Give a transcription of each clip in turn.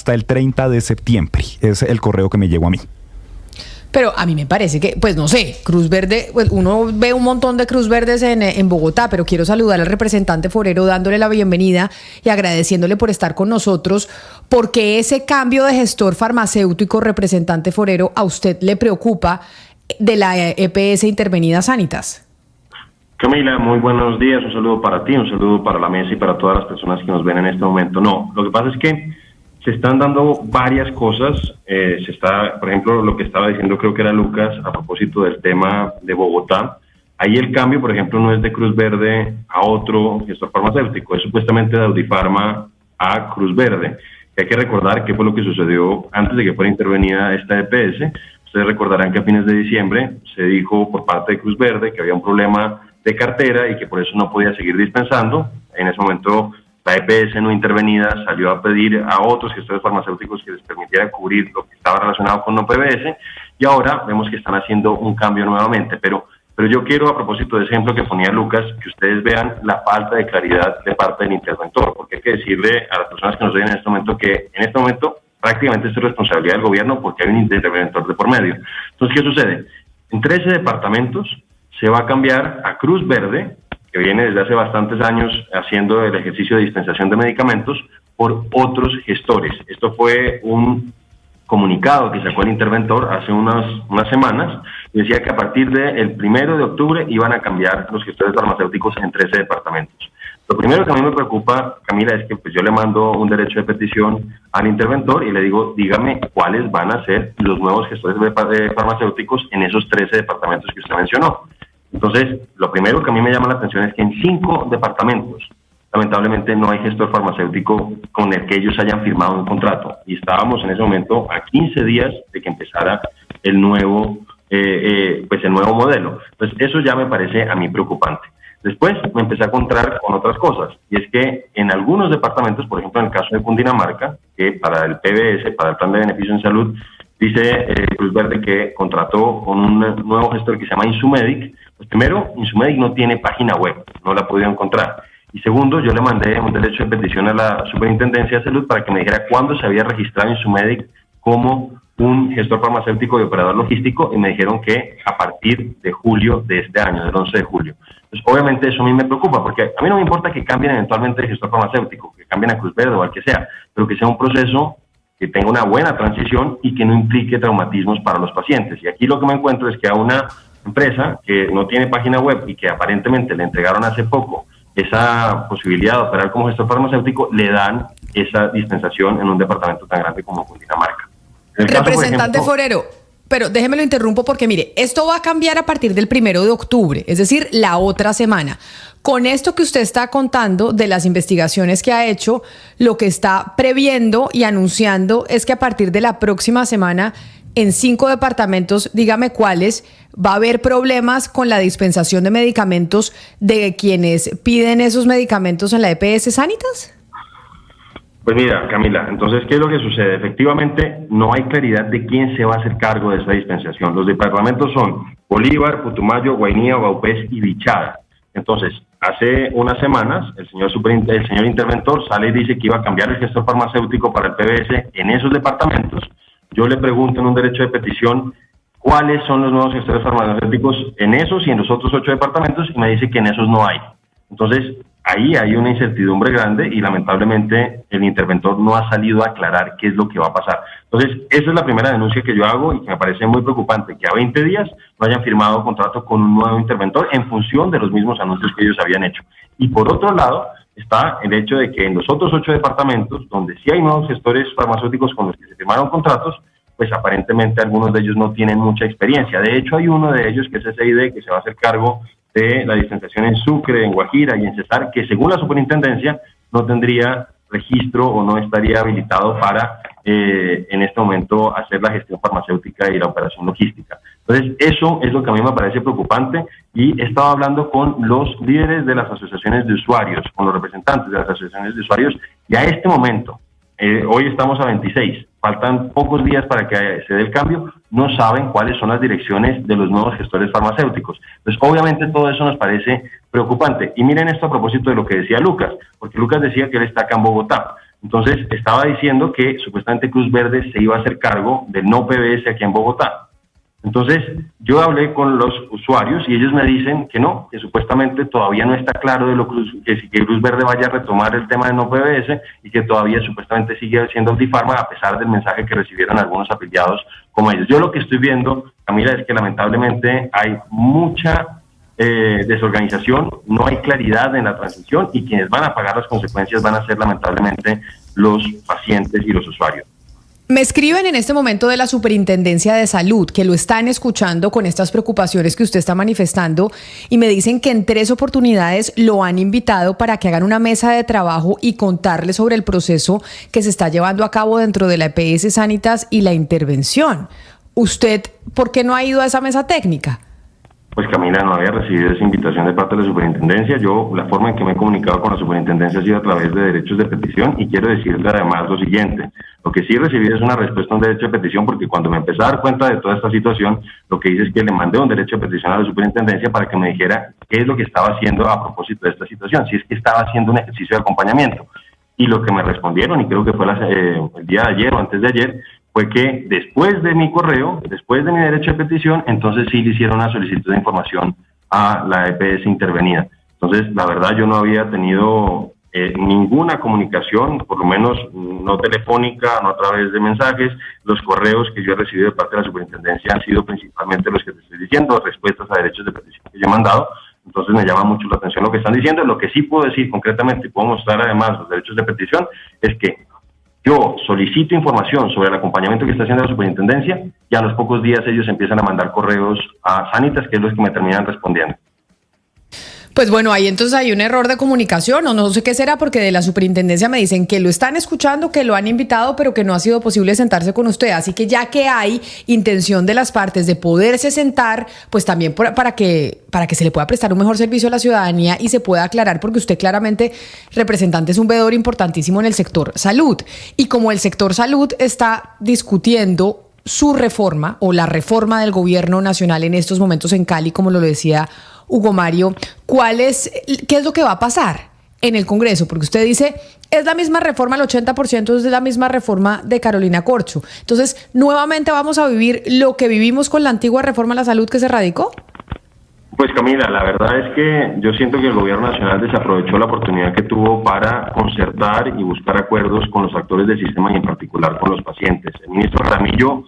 hasta el 30 de septiembre. Es el correo que me llegó a mí. Pero a mí me parece que, pues no sé, Cruz Verde, pues uno ve un montón de Cruz Verdes en Bogotá, pero quiero saludar al representante forero dándole la bienvenida y agradeciéndole por estar con nosotros, porque ese cambio de gestor farmacéutico, representante forero, a usted le preocupa de la EPS Intervenida Sanitas. Camila, muy buenos días, un saludo para ti, un saludo para la mesa y para todas las personas que nos ven en este momento. No, lo que pasa es que se están dando varias cosas, por ejemplo, lo que estaba diciendo creo que era Lucas a propósito del tema de Bogotá. Ahí el cambio, por ejemplo, no es de Cruz Verde a otro gestor farmacéutico, es supuestamente de Audifarma a Cruz Verde. Y hay que recordar qué fue lo que sucedió antes de que fuera intervenida esta EPS. Ustedes recordarán que a fines de diciembre se dijo por parte de Cruz Verde que había un problema de cartera y que por eso no podía seguir dispensando. En ese momento la EPS no intervenida salió a pedir a otros gestores farmacéuticos que les permitiera cubrir lo que estaba relacionado con OPVS y ahora vemos que están haciendo un cambio nuevamente. Pero yo quiero, a propósito de ese ejemplo que ponía Lucas, que ustedes vean la falta de claridad de parte del interventor, porque hay que decirle a las personas que nos ven en este momento que en este momento prácticamente es responsabilidad del gobierno porque hay un interventor de por medio. Entonces, ¿qué sucede? En 13 departamentos se va a cambiar a Cruz Verde, que viene desde hace bastantes años haciendo el ejercicio de dispensación de medicamentos, por otros gestores. Esto fue un comunicado que sacó el interventor hace unas semanas, y decía que a partir del 1 de octubre iban a cambiar los gestores farmacéuticos en 13 departamentos. Lo primero que a mí me preocupa, Camila, es que pues yo le mando un derecho de petición al interventor y le digo, dígame cuáles van a ser los nuevos gestores farmacéuticos en esos 13 departamentos que usted mencionó. Entonces, lo primero que a mí me llama la atención es que en 5 departamentos, lamentablemente, no hay gestor farmacéutico con el que ellos hayan firmado un contrato. Y estábamos en ese momento a 15 días de que empezara el nuevo modelo. Pues eso ya me parece a mí preocupante. Después me empecé a encontrar con otras cosas, y es que en algunos departamentos, por ejemplo en el caso de Cundinamarca, que para el PBS, para el Plan de Beneficio en Salud, dice Cruz Verde que contrató con un nuevo gestor que se llama Insumedic. Pues primero, Insumedic no tiene página web, no la he podido encontrar. Y segundo, yo le mandé un derecho de petición a la Superintendencia de Salud para que me dijera cuándo se había registrado Insumedic como un gestor farmacéutico y operador logístico, y me dijeron que a partir de julio de este año, del 11 de julio. Pues obviamente eso a mí me preocupa, porque a mí no me importa que cambien eventualmente de gestor farmacéutico, que cambien a Cruz Verde o al que sea, pero que sea un proceso que tenga una buena transición y que no implique traumatismos para los pacientes. Y aquí lo que me encuentro es que a una empresa que no tiene página web y que aparentemente le entregaron hace poco esa posibilidad de operar como gestor farmacéutico, le dan esa dispensación en un departamento tan grande como Cundinamarca. Representante forero, pero déjeme lo interrumpo porque mire, esto va a cambiar a partir del 1 de octubre, es decir, la otra semana. Con esto que usted está contando de las investigaciones que ha hecho, lo que está previendo y anunciando es que a partir de la próxima semana, en 5 departamentos, dígame cuáles, va a haber problemas con la dispensación de medicamentos de quienes piden esos medicamentos en la EPS Sanitas. Pues mira, Camila, entonces, ¿qué es lo que sucede? Efectivamente, no hay claridad de quién se va a hacer cargo de esa dispensación. Los departamentos son Bolívar, Putumayo, Guainía, Vaupés y Bichada. Entonces, hace unas semanas, el señor interventor sale y dice que iba a cambiar el gestor farmacéutico para el PBS en esos departamentos. Yo le pregunto en un derecho de petición cuáles son los nuevos gestores farmacéuticos en esos y en los otros 8 departamentos, y me dice que en esos no hay. Entonces, ahí hay una incertidumbre grande y lamentablemente el interventor no ha salido a aclarar qué es lo que va a pasar. Entonces, esa es la primera denuncia que yo hago y que me parece muy preocupante, que a 20 días no hayan firmado contrato con un nuevo interventor en función de los mismos anuncios que ellos habían hecho. Y por otro lado, está el hecho de que en los otros 8 departamentos, donde sí hay nuevos gestores farmacéuticos con los que se firmaron contratos, pues aparentemente algunos de ellos no tienen mucha experiencia. De hecho, hay uno de ellos que es SID, que se va a hacer cargo de la dispensación en Sucre, en Guajira y en Cesar, que según la superintendencia no tendría registro o no estaría habilitado para en este momento hacer la gestión farmacéutica y la operación logística. Entonces, eso es lo que a mí me parece preocupante, y he estado hablando con los líderes de las asociaciones de usuarios, con los representantes de las asociaciones de usuarios, y a este momento, hoy estamos a 26, faltan pocos días para que se dé el cambio, no saben cuáles son las direcciones de los nuevos gestores farmacéuticos. Pues obviamente todo eso nos parece preocupante. Y miren esto a propósito de lo que decía Lucas, porque Lucas decía que él está acá en Bogotá. Entonces estaba diciendo que supuestamente Cruz Verde se iba a hacer cargo del no PBS aquí en Bogotá. Entonces yo hablé con los usuarios y ellos me dicen que no, que supuestamente todavía no está claro de que Cruz Verde vaya a retomar el tema de no PBS y que todavía supuestamente sigue siendo Optifarma a pesar del mensaje que recibieron algunos afiliados como ellos. Yo lo que estoy viendo, Camila, es que lamentablemente hay mucha desorganización, no hay claridad en la transición y quienes van a pagar las consecuencias van a ser lamentablemente los pacientes y los usuarios. Me escriben en este momento de la Superintendencia de Salud que lo están escuchando con estas preocupaciones que usted está manifestando y me dicen que en 3 oportunidades lo han invitado para que hagan una mesa de trabajo y contarle sobre el proceso que se está llevando a cabo dentro de la EPS Sanitas y la intervención. ¿Usted por qué no ha ido a esa mesa técnica? Pues Camila, no había recibido esa invitación de parte de la superintendencia. Yo, la forma en que me he comunicado con la superintendencia ha sido a través de derechos de petición y quiero decirle además lo siguiente. Lo que sí recibí es una respuesta a un derecho de petición porque cuando me empecé a dar cuenta de toda esta situación, lo que hice es que le mandé un derecho de petición a la superintendencia para que me dijera qué es lo que estaba haciendo a propósito de esta situación, si es que estaba haciendo un ejercicio de acompañamiento. Y lo que me respondieron, y creo que fue el día de ayer o antes de ayer, fue que después de mi correo, después de mi derecho de petición, entonces sí le hicieron una solicitud de información a la EPS intervenida. Entonces, la verdad, yo no había tenido ninguna comunicación, por lo menos no telefónica, no a través de mensajes. Los correos que yo he recibido de parte de la superintendencia han sido principalmente los que te estoy diciendo, respuestas a derechos de petición que yo he mandado. Entonces me llama mucho la atención lo que están diciendo. Lo que sí puedo decir concretamente y puedo mostrar además los derechos de petición es que yo solicito información sobre el acompañamiento que está haciendo la superintendencia y a los pocos días ellos empiezan a mandar correos a Sanitas, que es los que me terminan respondiendo. Pues bueno, ahí entonces hay un error de comunicación o no sé qué será, porque de la superintendencia me dicen que lo están escuchando, que lo han invitado, pero que no ha sido posible sentarse con usted. Así que ya que hay intención de las partes de poderse sentar, pues también para que se le pueda prestar un mejor servicio a la ciudadanía y se pueda aclarar, porque usted claramente, representante, es un veedor importantísimo en el sector salud. Y como el sector salud está discutiendo su reforma o la reforma del gobierno nacional en estos momentos en Cali, como lo decía Hugo Mario, ¿qué es lo que va a pasar en el Congreso? Porque usted dice, es la misma reforma, el 80% es de la misma reforma de Carolina Corcho. Entonces, ¿nuevamente vamos a vivir lo que vivimos con la antigua reforma a la salud que se radicó? Pues Camila, la verdad es que yo siento que el gobierno nacional desaprovechó la oportunidad que tuvo para concertar y buscar acuerdos con los actores del sistema y en particular con los pacientes. El ministro Jaramillo,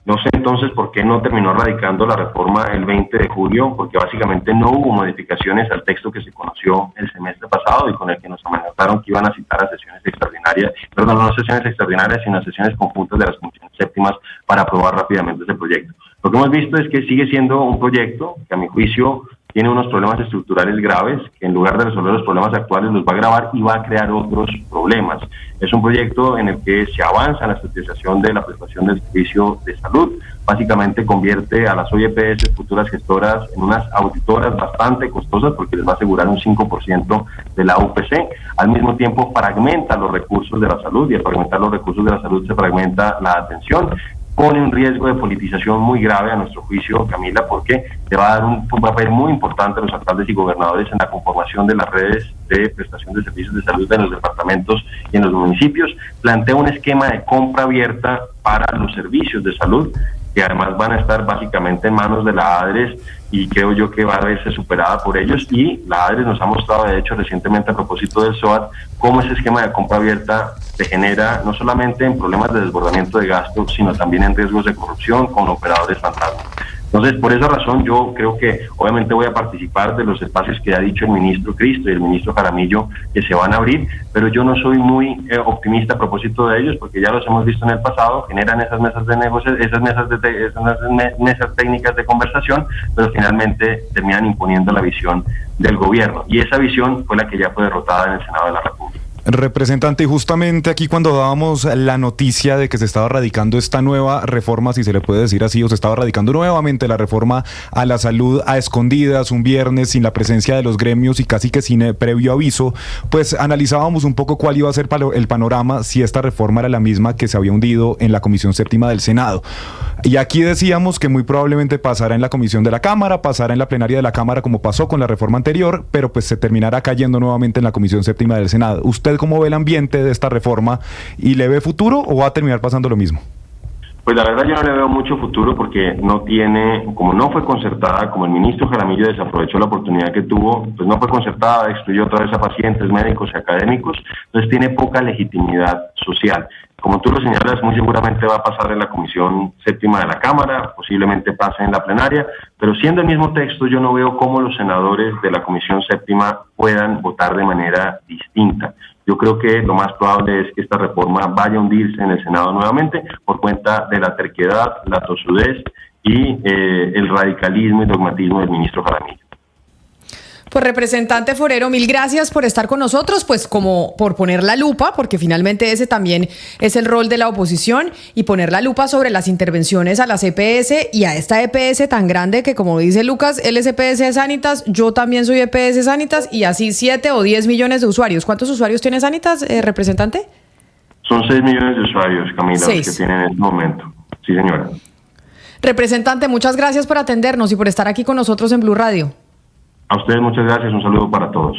no sé entonces por qué no terminó radicando la reforma el 20 de julio, porque básicamente no hubo modificaciones al texto que se conoció el semestre pasado y con el que nos amenazaron que iban a citar a sesiones extraordinarias, perdón, no sesiones extraordinarias, sino a sesiones conjuntas de las comisiones séptimas para aprobar rápidamente ese proyecto. Lo que hemos visto es que sigue siendo un proyecto que a mi juicio tiene unos problemas estructurales graves, que en lugar de resolver los problemas actuales los va a agravar y va a crear otros problemas. Es un proyecto en el que se avanza en la estatización de la prestación del servicio de salud. Básicamente convierte a las hoy EPS futuras gestoras en unas auditoras bastante costosas porque les va a asegurar un 5% de la UPC. Al mismo tiempo fragmenta los recursos de la salud y al fragmentar los recursos de la salud se fragmenta la atención. Pone un riesgo de politización muy grave a nuestro juicio, Camila, porque le va a dar un papel muy importante a los alcaldes y gobernadores en la conformación de las redes de prestación de servicios de salud en los departamentos y en los municipios. Plantea un esquema de compra abierta para los servicios de salud, que además van a estar básicamente en manos de la ADRES y creo yo que va a verse superada por ellos, y la ADRES nos ha mostrado de hecho recientemente a propósito del SOAT cómo ese esquema de compra abierta se genera no solamente en problemas de desbordamiento de gasto, sino también en riesgos de corrupción con operadores fantasmas. Entonces, por esa razón, yo creo que obviamente voy a participar de los espacios que ha dicho el ministro Cristo y el ministro Jaramillo que se van a abrir, pero yo no soy muy optimista a propósito de ellos, porque ya los hemos visto en el pasado, generan esas mesas de negociación, esas mesas técnicas de conversación, pero finalmente terminan imponiendo la visión del gobierno. Y esa visión fue la que ya fue derrotada en el Senado de la República. Representante, y justamente aquí cuando dábamos la noticia de que se estaba radicando esta nueva reforma, si se le puede decir así, o se estaba radicando nuevamente la reforma a la salud a escondidas, un viernes sin la presencia de los gremios y casi que sin previo aviso, pues analizábamos un poco cuál iba a ser el panorama si esta reforma era la misma que se había hundido en la Comisión Séptima del Senado. Y aquí decíamos que muy probablemente pasara en la Comisión de la Cámara, pasara en la plenaria de la Cámara como pasó con la reforma anterior, pero pues se terminará cayendo nuevamente en la Comisión Séptima del Senado. ¿Usted ¿usted cómo ve el ambiente de esta reforma y le ve futuro o va a terminar pasando lo mismo? Pues la verdad yo no le veo mucho futuro porque no tiene, como no fue concertada, como el ministro Jaramillo desaprovechó la oportunidad que tuvo, pues no fue concertada, excluyó otra vez a pacientes, médicos y académicos, entonces tiene poca legitimidad social. Como tú lo señalas, muy seguramente va a pasar en la Comisión Séptima de la Cámara, posiblemente pase en la plenaria, pero siendo el mismo texto yo no veo cómo los senadores de la Comisión Séptima puedan votar de manera distinta. Yo creo que lo más probable es que esta reforma vaya a hundirse en el Senado nuevamente por cuenta de la terquedad, la tosudez y el radicalismo y dogmatismo del ministro Jaramillo. Pues representante Forero, mil gracias por estar con nosotros, pues como por poner la lupa, porque finalmente ese también es el rol de la oposición, y poner la lupa sobre las intervenciones a las EPS y a esta EPS tan grande que, como dice Lucas, él es EPS Sanitas, yo también soy EPS Sanitas, y así 7 o 10 millones de usuarios. ¿Cuántos usuarios tiene Sanitas, representante? Son 6 millones de usuarios, Camila, los que tienen en este momento. Sí, señora. Representante, muchas gracias por atendernos y por estar aquí con nosotros en Blue Radio. A ustedes muchas gracias, un saludo para todos.